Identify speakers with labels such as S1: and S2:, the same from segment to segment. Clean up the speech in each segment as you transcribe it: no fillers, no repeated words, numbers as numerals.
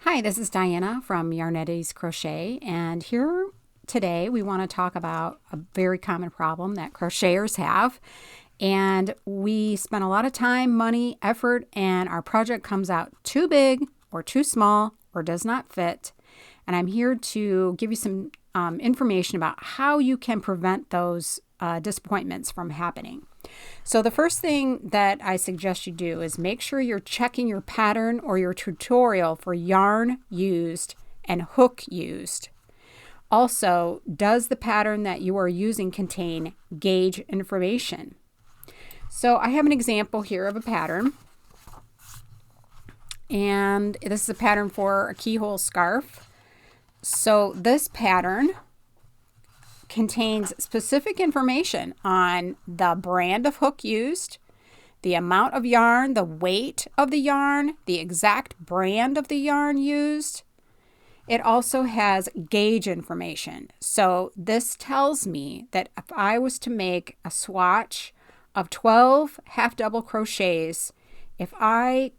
S1: Hi, this is Diana from Yarnetti's Crochet, and here today we want to talk about a very common problem that crocheters have. And we spend a lot of time, money, effort, and our project comes out too big or too small or does not fit. And I'm here to give you some information about how you can prevent those disappointments from happening. So the first thing that I suggest you do is make sure you're checking your pattern or your tutorial for yarn used and hook used. Also, does the pattern that you are using contain gauge information? So I have an example here of a pattern, and this is a pattern for a keyhole scarf. So this pattern contains specific information on the brand of hook used, the amount of yarn, the weight of the yarn, the exact brand of the yarn used. It also has gauge information. So this tells me that if I was to make a swatch of 12 half double crochets, if I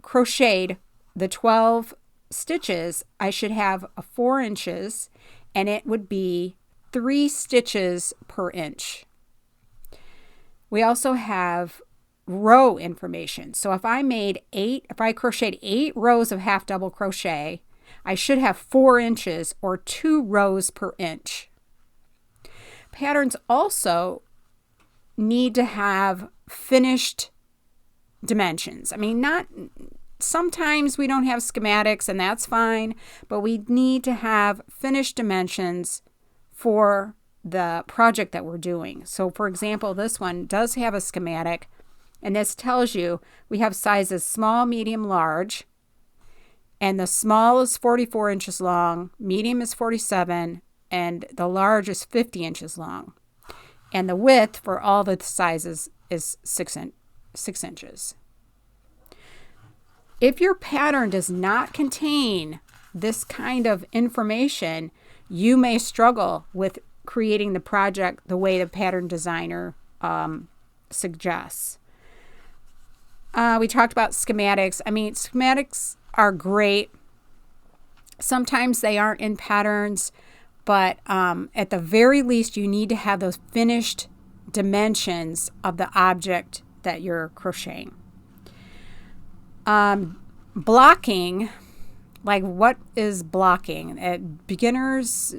S1: crocheted the 12 stitches, I should have 4 inches, and it would be 3 stitches per inch. We also have row information. So if I crocheted 8 rows of half double crochet, I should have 4 inches or 2 rows per inch. Patterns also need to have finished dimensions. Sometimes we don't have schematics, and that's fine, but we need to have finished dimensions for the project that we're doing. So for example, this one does have a schematic, and this tells you we have sizes small, medium, large, and the small is 44 inches long, medium is 47, and the large is 50 inches long. And the width for all the sizes is 6 inches. If your pattern does not contain this kind of information, you may struggle with creating the project the way the pattern designer suggests. We talked about schematics. Schematics are great. Sometimes they aren't in patterns, but at the very least, you need to have those finished dimensions of the object that you're crocheting. Blocking, like what is blocking? At beginners,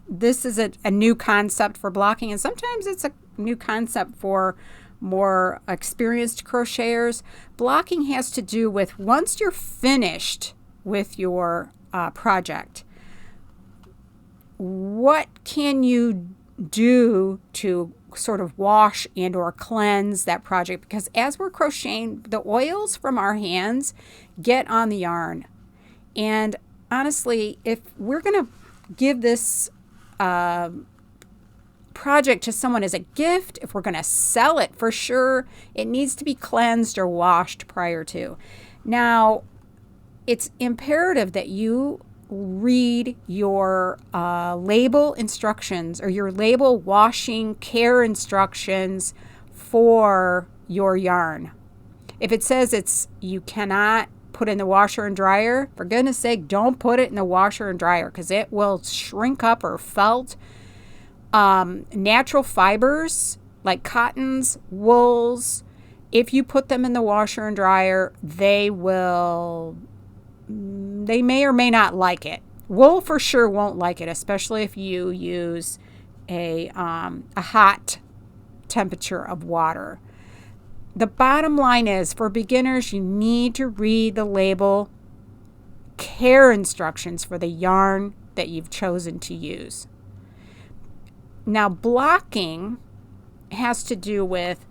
S1: this is a new concept for blocking, and sometimes it's a new concept for more experienced crocheters. Blocking has to do with once you're finished with your project, what can you do to sort of wash and or cleanse that project? Because as we're crocheting, the oils from our hands get on the yarn. And honestly, if we're going to give this project to someone as a gift, if we're going to sell it for sure, it needs to be cleansed or washed prior to. Now, it's imperative that you read your label instructions or your label washing care instructions for your yarn. If it says you cannot put in the washer and dryer, for goodness sake, don't put it in the washer and dryer, because it will shrink up or felt. Natural fibers like cottons, wools, if you put them in the washer and dryer, they may or may not like it. Wool for sure won't like it, especially if you use a hot temperature of water. The bottom line is, for beginners, you need to read the label care instructions for the yarn that you've chosen to use. Now, blocking has to do with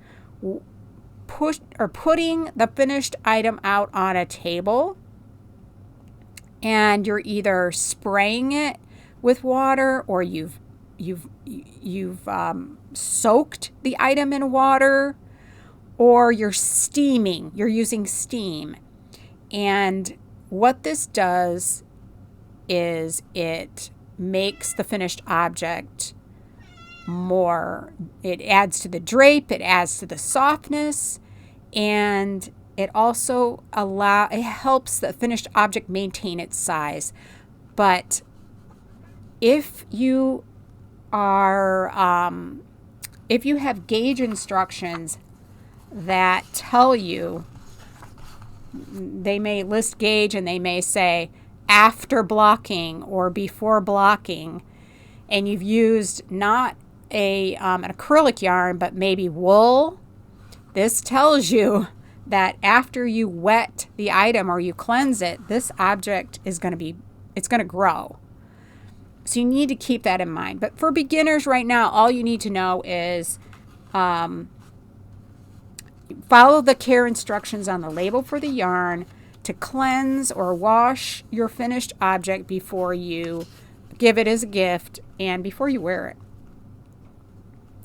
S1: putting the finished item out on a table, and you're either spraying it with water, or you've soaked the item in water, or you're steaming. You're using steam. And what this does is it makes the finished object more, it adds to the drape, it adds to the softness, and It also it helps the finished object maintain its size. But if you if you have gauge instructions that tell you, they may list gauge and they may say after blocking or before blocking, and you've used not an acrylic yarn but maybe wool, this tells you that after you wet the item or you cleanse it, this object is going to grow. So you need to keep that in mind. But for beginners right now, all you need to know is follow the care instructions on the label for the yarn to cleanse or wash your finished object before you give it as a gift and before you wear it.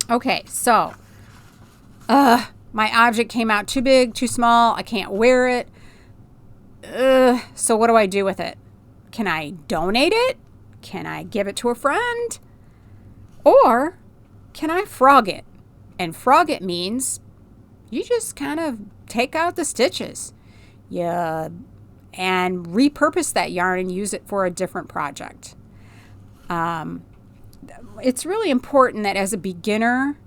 S1: Okay, so my object came out too big, too small. I can't wear it. So what do I do with it? Can I donate it? Can I give it to a friend? Or can I frog it? And frog it means you just kind of take out the stitches, and repurpose that yarn and use it for a different project. It's really important that as a beginner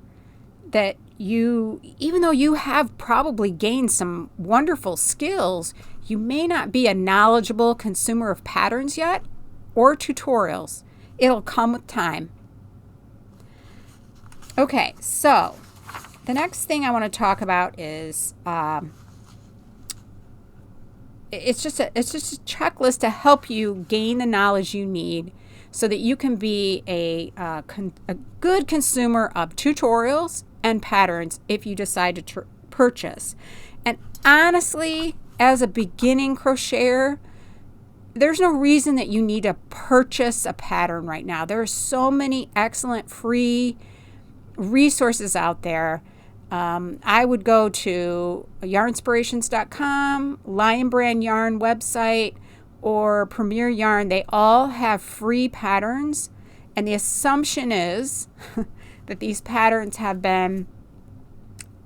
S1: that you, even though you have probably gained some wonderful skills, you may not be a knowledgeable consumer of patterns yet or tutorials. It'll come with time. Okay, so the next thing I want to talk about is it's just a checklist to help you gain the knowledge you need so that you can be a good consumer of tutorials and patterns if you decide to purchase. And honestly, as a beginning crocheter, there's no reason that you need to purchase a pattern right now. There are so many excellent free resources out there. I would go to yarnspirations.com, Lion Brand Yarn website, or Premier Yarn. They all have free patterns, and the assumption is that these patterns have been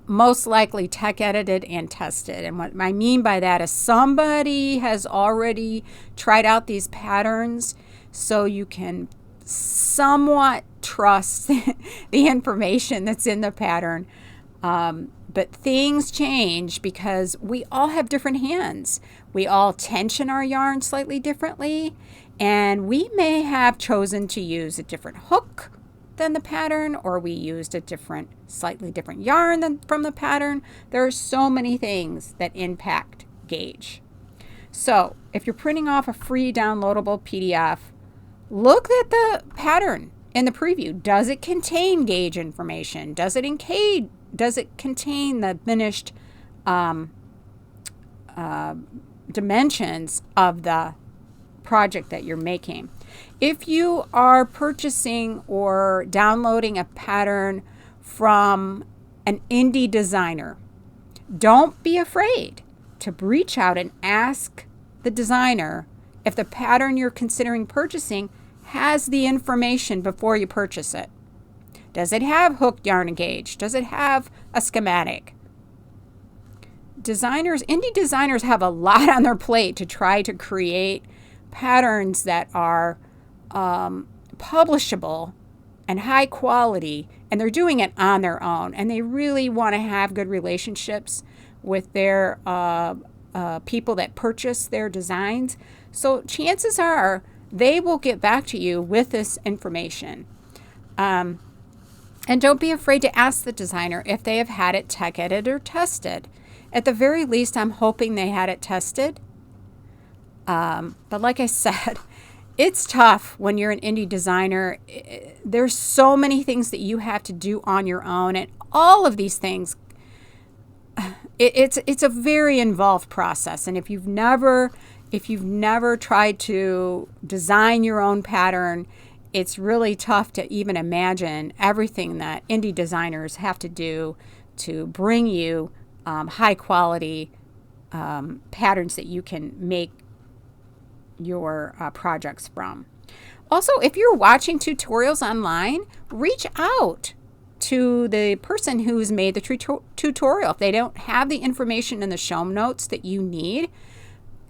S1: most likely tech edited and tested. And what I mean by that is somebody has already tried out these patterns, so you can somewhat trust the information that's in the pattern. But things change because we all have different hands. We all tension our yarn slightly differently, and we may have chosen to use a different hook than the pattern, or we used a slightly different yarn from the pattern. There are so many things that impact gauge. So if you're printing off a free downloadable PDF, look at the pattern in the preview. Does it contain gauge information? Does it contain the finished dimensions of the project that you're making? If you are purchasing or downloading a pattern from an indie designer, don't be afraid to reach out and ask the designer if the pattern you're considering purchasing has the information before you purchase it. Does it have hook, yarn, and gauge? Does it have a schematic? Indie designers have a lot on their plate to try to create patterns that are publishable and high quality, and they're doing it on their own, and they really want to have good relationships with their people that purchase their designs. So chances are they will get back to you with this information. And don't be afraid to ask the designer if they have had it tech edited or tested. At the very least, I'm hoping they had it tested. But like I said, it's tough when you're an indie designer. There's so many things that you have to do on your own, and all of these things, it's a very involved process. And if you've never tried to design your own pattern, it's really tough to even imagine everything that indie designers have to do to bring you high quality patterns that you can make your projects from. Also, if you're watching tutorials online, reach out to the person who's made the tutorial. If they don't have the information in the show notes that you need,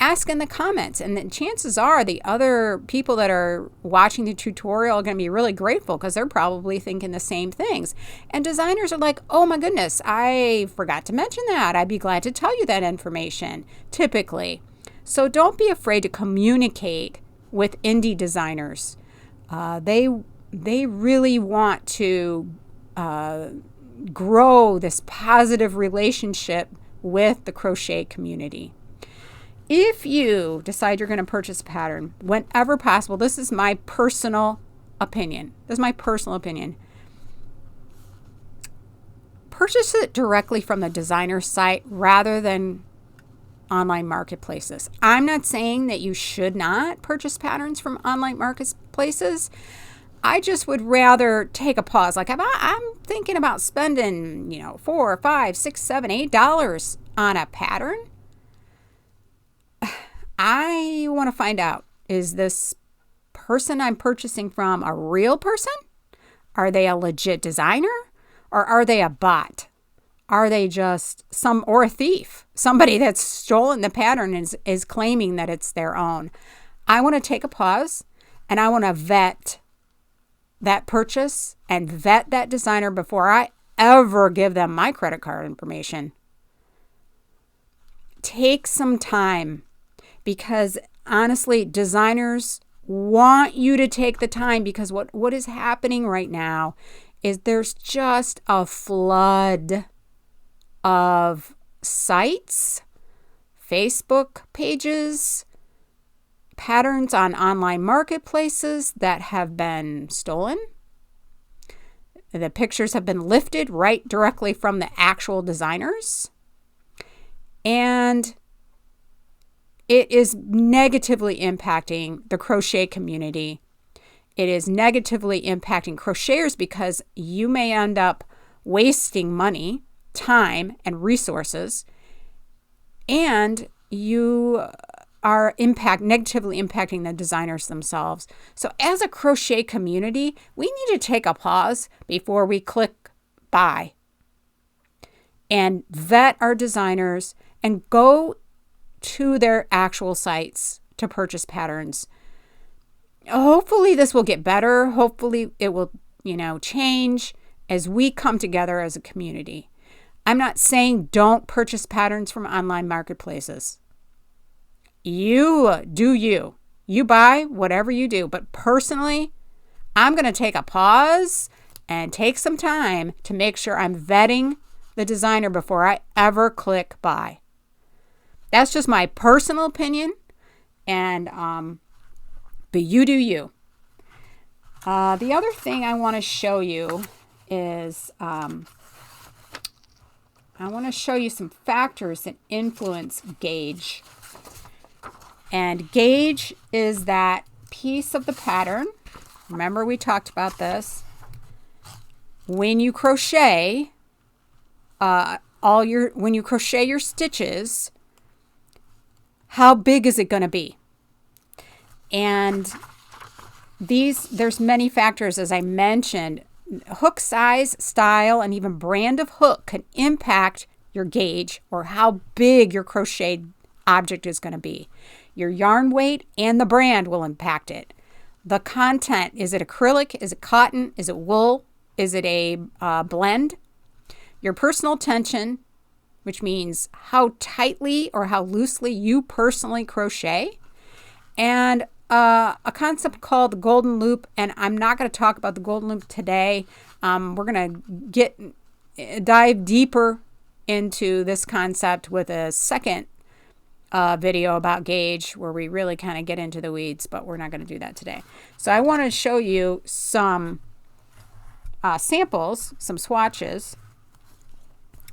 S1: ask in the comments, and then chances are the other people that are watching the tutorial are going to be really grateful because they're probably thinking the same things. And designers are like, oh my goodness, I forgot to mention that. I'd be glad to tell you that information, typically. So don't be afraid to communicate with indie designers. They really want to grow this positive relationship with the crochet community. If you decide you're going to purchase a pattern, whenever possible, this is my personal opinion. Purchase it directly from the designer's site rather than online marketplaces. I'm not saying that you should not purchase patterns from online marketplaces. I just would rather take a pause. Like if I'm thinking about spending, $4, $5, $6, $7, $8 on a pattern, I want to find out, is this person I'm purchasing from a real person? Are they a legit designer? Or are they a bot? Are they just or a thief? Somebody that's stolen the pattern is claiming that it's their own. I want to take a pause and I want to vet that purchase and vet that designer before I ever give them my credit card information. Take some time. Because honestly, designers want you to take the time, because what is happening right now is there's just a flood of sites, Facebook pages, patterns on online marketplaces that have been stolen. The pictures have been lifted right directly from the actual designers. And it is negatively impacting the crochet community. It is negatively impacting crocheters because you may end up wasting money, time, and resources, and you are negatively impacting the designers themselves. So as a crochet community, we need to take a pause before we click buy and vet our designers and go to their actual sites to purchase patterns. Hopefully this will get better. Hopefully it will, change as we come together as a community. I'm not saying don't purchase patterns from online marketplaces. You do you. You buy whatever you do. But personally, I'm going to take a pause and take some time to make sure I'm vetting the designer before I ever click buy. That's just my personal opinion, and but you do you. The other thing I want to show you is I want to show you some factors that influence gauge. And gauge is that piece of the pattern. Remember we talked about this. When you crochet, when you crochet your stitches, how big is it going to be? And there's many factors, as I mentioned. Hook size, style, and even brand of hook can impact your gauge or how big your crochet object is going to be. Your yarn weight and the brand will impact it. The content, is it acrylic? Is it cotton? Is it wool? Is it a blend? Your personal tension, which means how tightly or how loosely you personally crochet, and a concept called the golden loop. And I'm not going to talk about the golden loop today. We're going to dive deeper into this concept with a second video about gauge, where we really kind of get into the weeds, but we're not going to do that today. So I want to show you some samples, some swatches.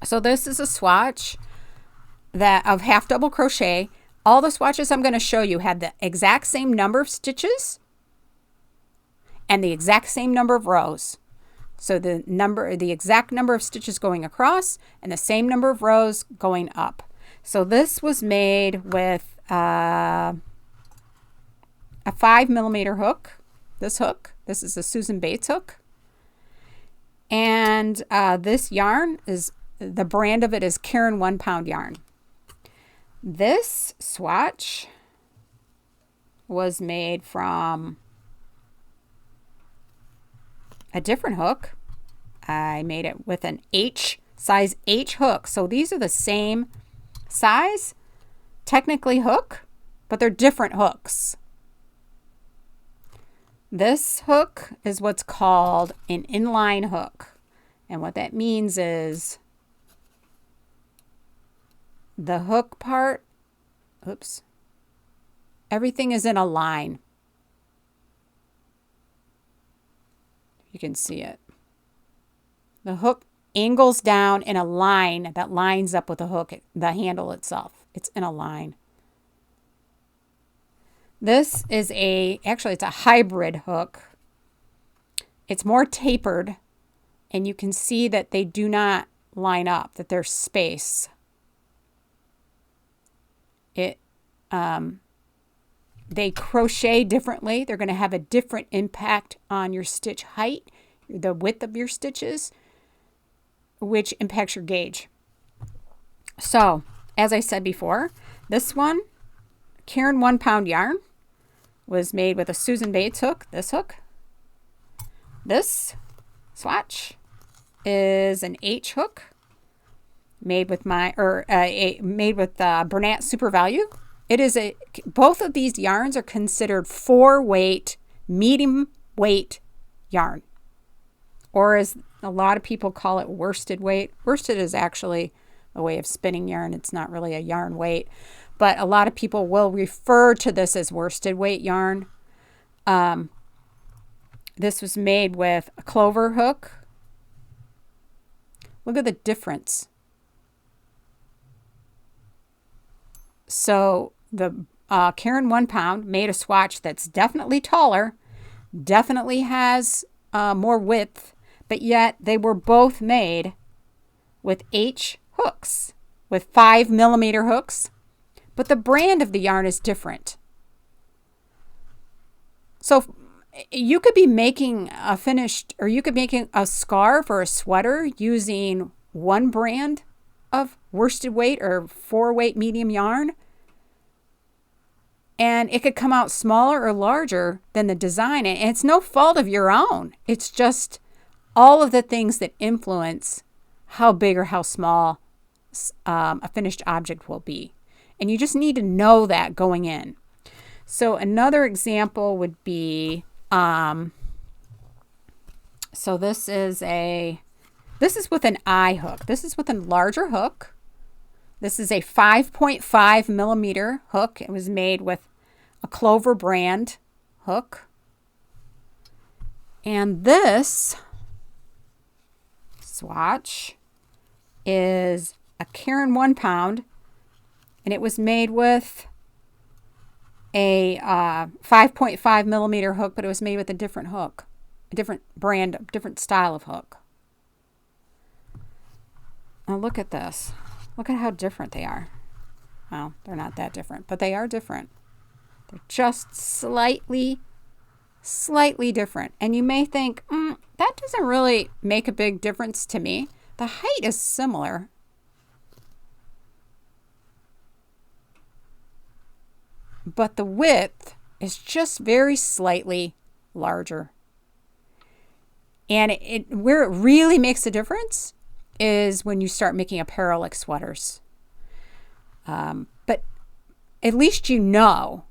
S1: So this is a swatch of half double crochet. All the swatches I'm going to show you had the exact same number of stitches and the exact same number of rows. So the exact number of stitches going across and the same number of rows going up. So this was made with a 5mm hook. This is a Susan Bates hook. And this yarn is, the brand of it is Caron 1 pound yarn. This swatch was made from a different hook. I made it with an size H hook. So these are the same size, technically hook, but they're different hooks. This hook is what's called an inline hook. And what that means is the hook part, everything is in a line. You can see it. The hook angles down in a line that lines up with the hook, the handle itself. It's in a line. This is actually it's a hybrid hook. It's more tapered, and you can see that they do not line up, that there's space. They crochet differently. They're going to have a different impact on your stitch height, the width of your stitches, which impacts your gauge. So, as I said before, this one, Caron 1 pound yarn, was made with a Susan Bates hook, this hook. This swatch is an H hook made with Bernat Super Value. Both of these yarns are considered 4-weight, medium weight yarn, or as a lot of people call it, worsted weight. Worsted is actually a way of spinning yarn. It's not really a yarn weight, but a lot of people will refer to this as worsted weight yarn. This was made with a clover hook. Look at the difference. So the Caron 1 pound made a swatch that's definitely taller, definitely has more width, but yet they were both made with H hooks, with 5mm hooks, but the brand of the yarn is different. So you could be making you could be making a scarf or a sweater using one brand of worsted weight or 4-weight medium yarn, and it could come out smaller or larger than the design. And it's no fault of your own. It's just all of the things that influence how big or how small a finished object will be. And you just need to know that going in. So another example would be, so this is with an I hook. This is with a larger hook. This is a 5.5mm hook. It was made with a Clover brand hook. And this swatch is a Caron 1 pound, and it was made with a 5.5mm hook, but it was made with a different hook, a different brand, a different style of hook. Now look at this. Look at how different they are. Well, they're not that different, but they are different. They're just slightly different. And you may think, that doesn't really make a big difference to me. The height is similar. But the width is just very slightly larger. And where it really makes a difference is when you start making apparel like sweaters. But at least you know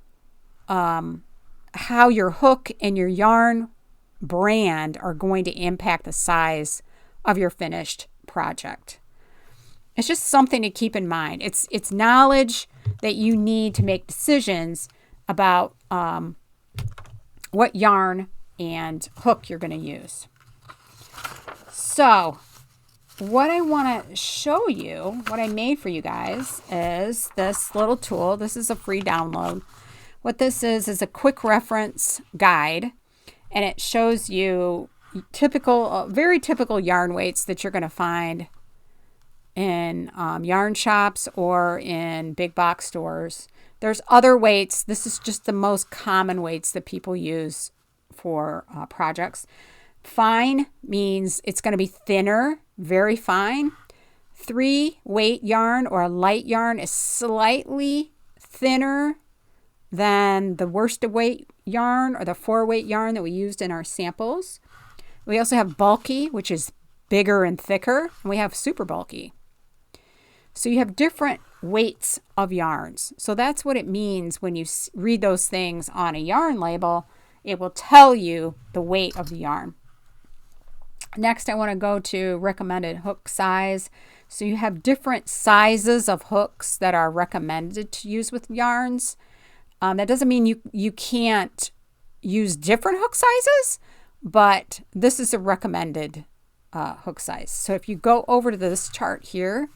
S1: how your hook and your yarn brand are going to impact the size of your finished project. It's just something to keep in mind. It's knowledge that you need to make decisions about what yarn and hook you're going to use. So what I want to show you, what I made for you guys, is this little tool. This is a free download. What this is a quick reference guide, and it shows you very typical yarn weights that you're going to find in yarn shops or in big box stores. There's other weights. This is just the most common weights that people use for projects. Fine means it's going to be thinner, very fine. 3-weight yarn or a light yarn is slightly thinner than the worsted weight yarn or the 4-weight yarn that we used in our samples. We also have bulky, which is bigger and thicker, and we have super bulky. So you have different weights of yarns. So that's what it means when you read those things on a yarn label. It will tell you the weight of the yarn. Next, I want to go to recommended hook size. So you have different sizes of hooks that are recommended to use with yarns. That doesn't mean you can't use different hook sizes, but this is a recommended hook size. So if you go over to this chart here,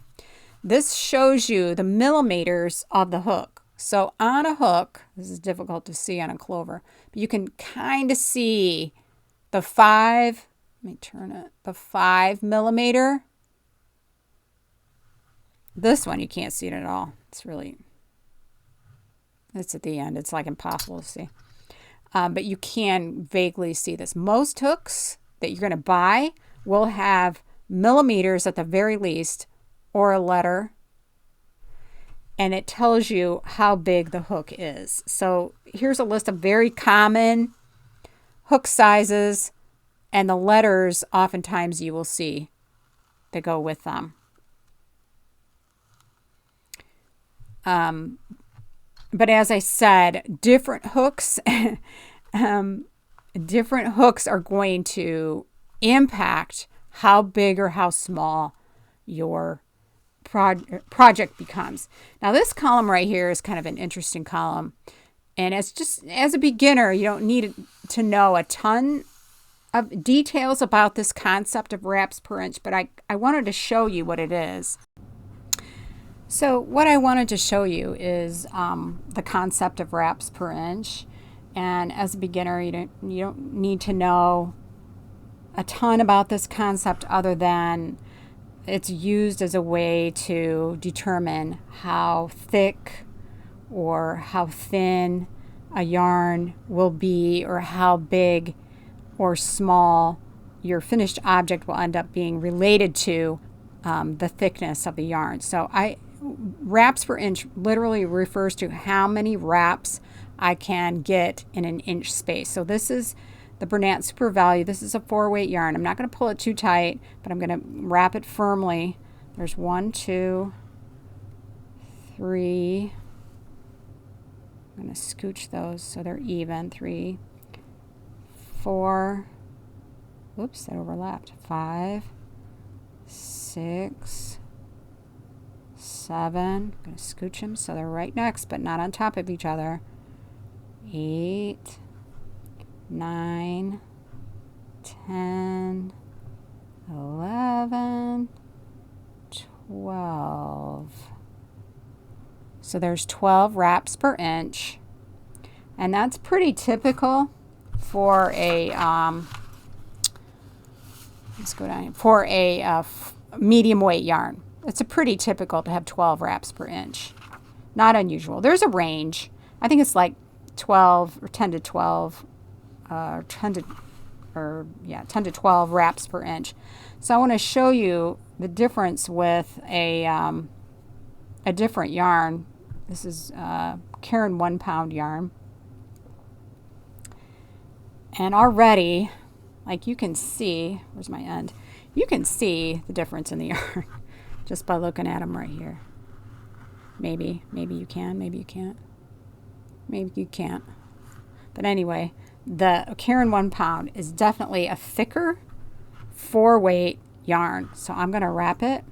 S1: this shows you the millimeters of the hook. So on a hook, this is difficult to see on a clover, but you can kind of see the 5, let me turn it, the 5 millimeter. This one, you can't see it at all. It's at the end. It's like impossible to see. But you can vaguely see this. Most hooks that you're going to buy will have millimeters at the very least, or a letter, and it tells you how big the hook is. So here's a list of very common hook sizes, and the letters oftentimes you will see that go with them. But as I said, different hooks are going to impact how big or how small your project becomes. Now this column right here is kind of an interesting column, and it's just, as a beginner, you don't need to know a ton of details about this concept of wraps per inch, but I wanted to show you what it is. So what I wanted to show you is the concept of wraps per inch, and as a beginner, you don't need to know a ton about this concept other than it's used as a way to determine how thick or how thin a yarn will be, or how big or small your finished object will end up being related to the thickness of the yarn. So wraps per inch literally refers to how many wraps I can get in an inch space. So this is the Bernat Super Value. This is a 4-weight yarn. I'm not going to pull it too tight, but I'm going to wrap it firmly. There's 1, 2, 3. I'm going to scooch those so they're even. 3, 4. Oops, that overlapped. 5, 6, 7. I'm going to scooch them so they're right next, but not on top of each other. 8, 9, 10, 11, 12. So there's 12 wraps per inch, and that's pretty typical for a let's go down here, for a medium weight yarn. It's a pretty typical to have 12 wraps per inch. Not unusual. There's a range. I think it's like 12 or 10 to 12, 10 to 12 wraps per inch. So I want to show you the difference with a different yarn. This is Caron 1-pound yarn. And already, like you can see, where's my end? You can see the difference in the yarn just by looking at them right here. Maybe you can, maybe you can't. Maybe you can't. But anyway, the Caron 1-pound is definitely a thicker 4-weight yarn. So I'm going to wrap it.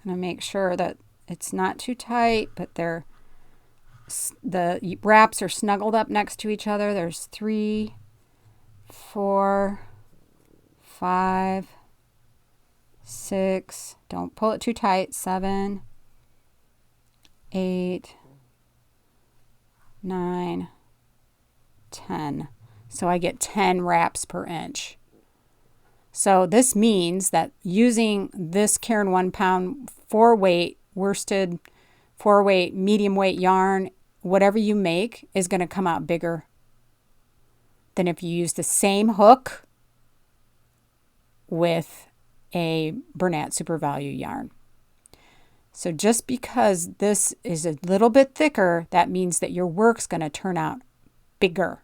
S1: I'm going to make sure that it's not too tight, but the wraps are snuggled up next to each other. There's 3, 4, 5, 6. Don't pull it too tight. 7, 8, 9, 10. So I get 10 wraps per inch. So this means that using this Caron 1-pound 4-weight worsted 4-weight medium weight yarn, whatever you make is going to come out bigger than if you use the same hook with a Bernat Super Value yarn. So just because this is a little bit thicker, that means that your work's going to turn out bigger.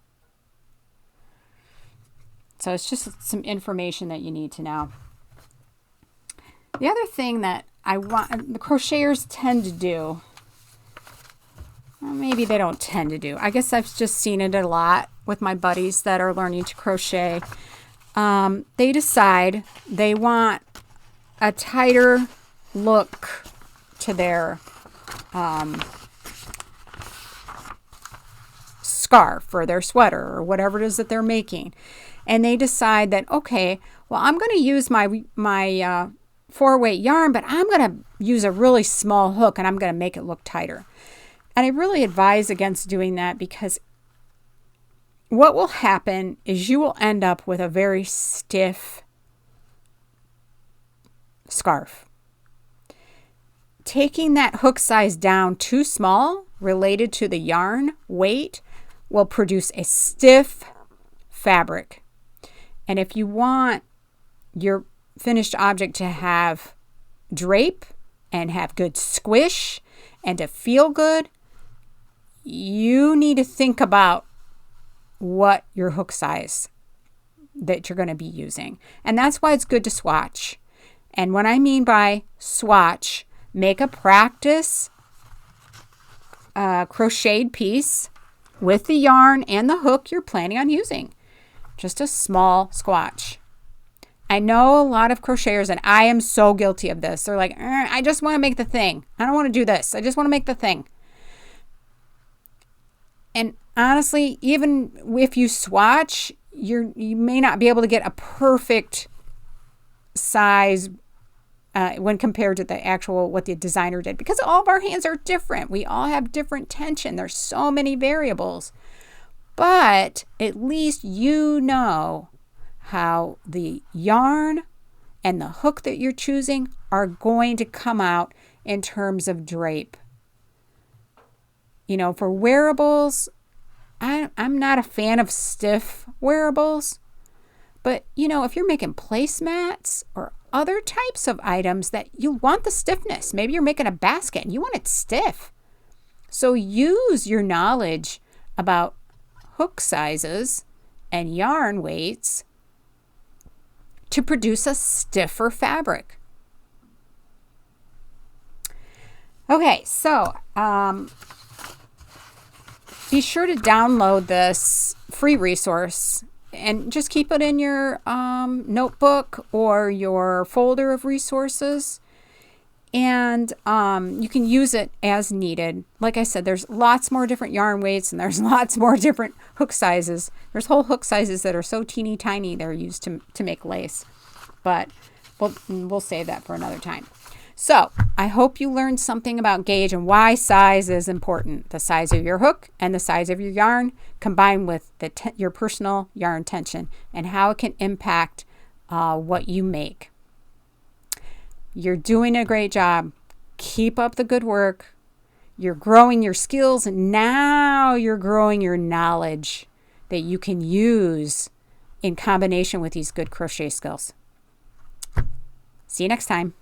S1: So it's just some information that you need to know. The other thing that the crocheters tend to do, well, maybe they don't tend to do, I guess I've just seen it a lot with my buddies that are learning to crochet. They decide they want a tighter look to their scarf or their sweater or whatever it is that they're making. And they decide that, okay, well, I'm going to use my 4-weight yarn, but I'm going to use a really small hook and I'm going to make it look tighter. And I really advise against doing that, because what will happen is you will end up with a very stiff scarf. Taking that hook size down too small related to the yarn weight will produce a stiff fabric. And if you want your finished object to have drape and have good squish and to feel good, you need to think about what your hook size that you're going to be using. And that's why it's good to swatch. And what I mean by swatch, make a practice crocheted piece with the yarn and the hook you're planning on using. Just a small swatch. I know a lot of crocheters, and I am so guilty of this. They're like, I just want to make the thing. I don't want to do this. I just want to make the thing. And honestly, even if you swatch, you may not be able to get a perfect size when compared to the actual what the designer did, because all of our hands are different. We all have different tension. There's so many variables. But at least you know how the yarn and the hook that you're choosing are going to come out in terms of drape. You know, for wearables, I'm not a fan of stiff wearables. But, you know, if you're making placemats or other types of items that you want the stiffness, maybe you're making a basket and you want it stiff. So use your knowledge about hook sizes and yarn weights to produce a stiffer fabric. Okay, so be sure to download this free resource and just keep it in your notebook or your folder of resources. And you can use it as needed. Like I said, there's lots more different yarn weights and there's lots more different hook sizes. There's whole hook sizes that are so teeny tiny they're used to make lace. But we'll save that for another time. So I hope you learned something about gauge and why size is important. The size of your hook and the size of your yarn combined with your personal yarn tension and how it can impact what you make. You're doing a great job. Keep up the good work. You're growing your skills, and now you're growing your knowledge that you can use in combination with these good crochet skills. See you next time.